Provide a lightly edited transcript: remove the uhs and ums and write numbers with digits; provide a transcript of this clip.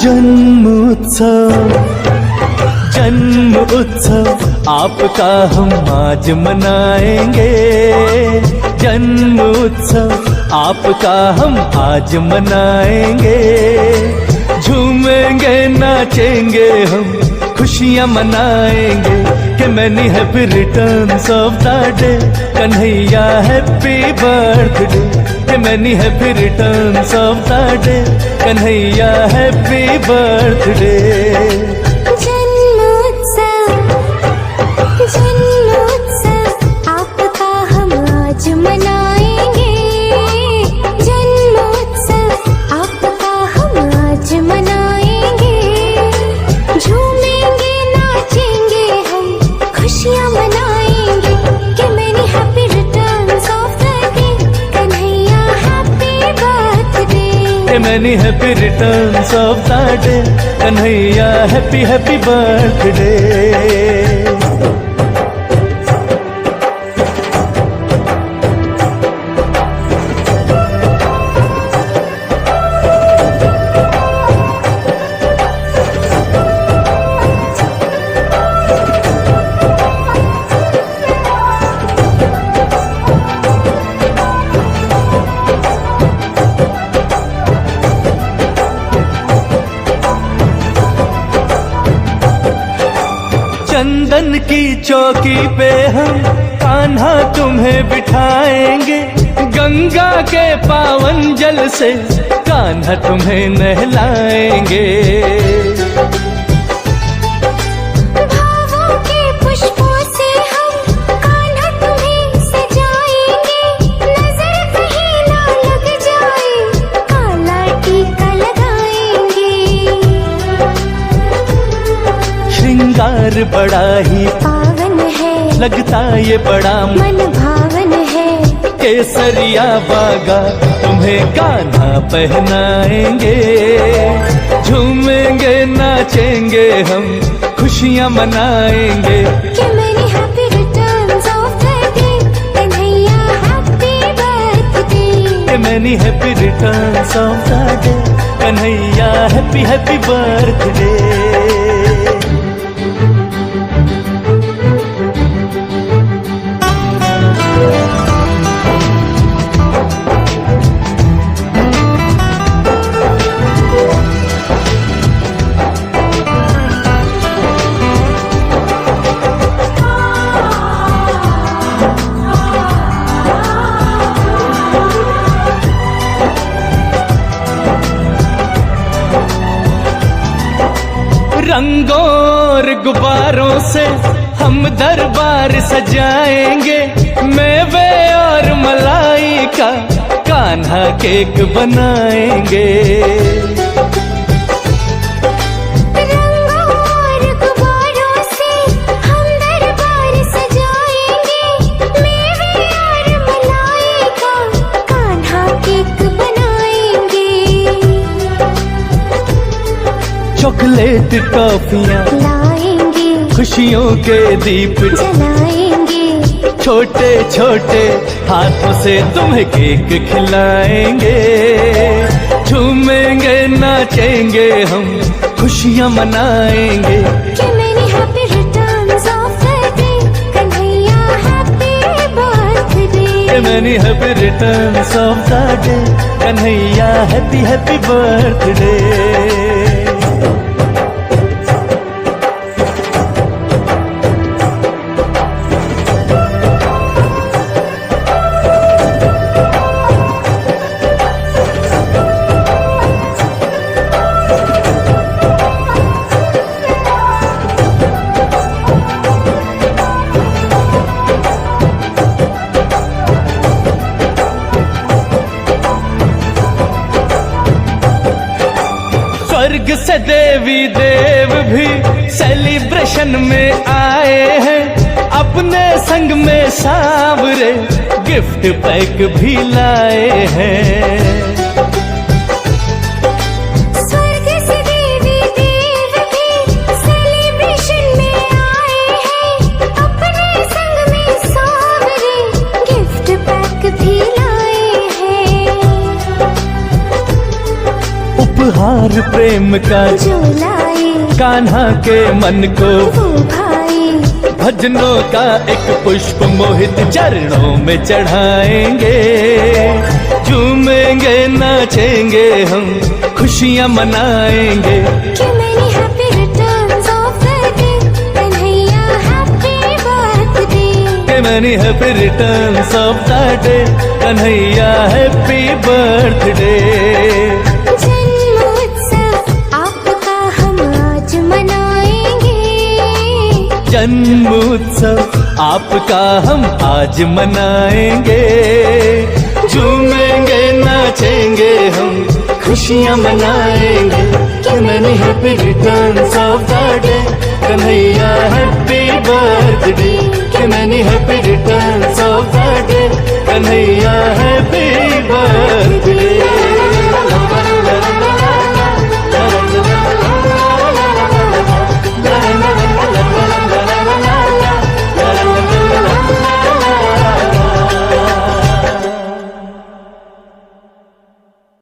जन्म उत्सव आपका हम आज मनाएंगे। जन्म उत्सव आपका हम आज मनाएंगे। झूमेंगे नाचेंगे हम खुशियाँ मनाएंगे कि many happy returns of the day, Kanhaiya happy birthday, कि many happy returns of the day, Kanhaiya happy birthday. जन्मोत्सव आपका हम आज मनाएंगे। जन्मोत्सव आपका हम आज मनाएंगे। झूमेंगे नाचेंगे हम खुशियाँ मनाएंगे कि many happy returns of the day, Kanhaiya happy birthday, कि many happy returns of the day, Kanhaiya happy happy birthday. चंदन की चौकी पे हम कान्हा तुम्हें बिठाएंगे। गंगा के पावन जल से कान्हा तुम्हें नहलाएंगे। भावों के पुष्पों से हम कान्हा तुम्हें सजाएंगे। नजर कहीं ना लग जाए काला टीका लगाएंगे। श्रृंगार बड़ा ही पावन है, लगता ये बड़ा मन भावन है। केसरिया बागा तुम्हें कान्हा पहनाएंगे। झूमेंगे नाचेंगे हम खुशियाँ मनाएंगे कि many happy returns of the day, Kanhaiya happy birthday, कि many happy returns of the day, Kanhaiya happy happy birthday. रंगों और गुब्बारों से हम दरबार सजाएंगे। मेवे और मलाई का कान्हा केक बनाएंगे। रंगों और गुब्बारों से हम दरबार सजाएंगे। मेवे और मलाई का कान्हा केक बनाएंगे। चॉकलेट टॉफियाँ लाएंगे, खुशियों के दीप जलाएंगे। छोटे छोटे हाथों से तुम्हें केक खिलाएंगे। झूमेंगे नाचेंगे हम खुशियाँ मनाएंगे कि many happy returns of the day, Kanhaiya happy birthday, कि many happy returns of the day, Kanhaiya happy happy birthday. स्वर्ग से देवी देव भी सेलिब्रेशन में आए हैं। अपने संग में सांवरे गिफ्ट पैक भी लाए हैं। स्वर्ग से देवी देव भी सेलिब्रेशन में आए हैं। अपने संग में सांवरे गिफ्ट पैक भी लाए हैं। उपहार प्रेम का जो लाए कान्हा के मन को वो भाई, भजनों का एक पुष्प मोहित चरणों में चढ़ाएंगे। झूमेंगे नाचेंगे हम खुशियाँ मनाएंगे। कि many happy returns of the day, Kanhaiya happy birthday। के many happy returns of the day, Kanhaiya happy birthday. जन्मोत्सव आपका हम आज मनाएंगे। जन्मोत्सव आपका हम आज मनाएंगे। झूमेंगे नाचेंगे हम खुशियाँ मनाएंगे। कि मैंने happy returns of the day, Kanhaiya happy birthday. कि मैंने happy returns of the day, Kanhaiya happy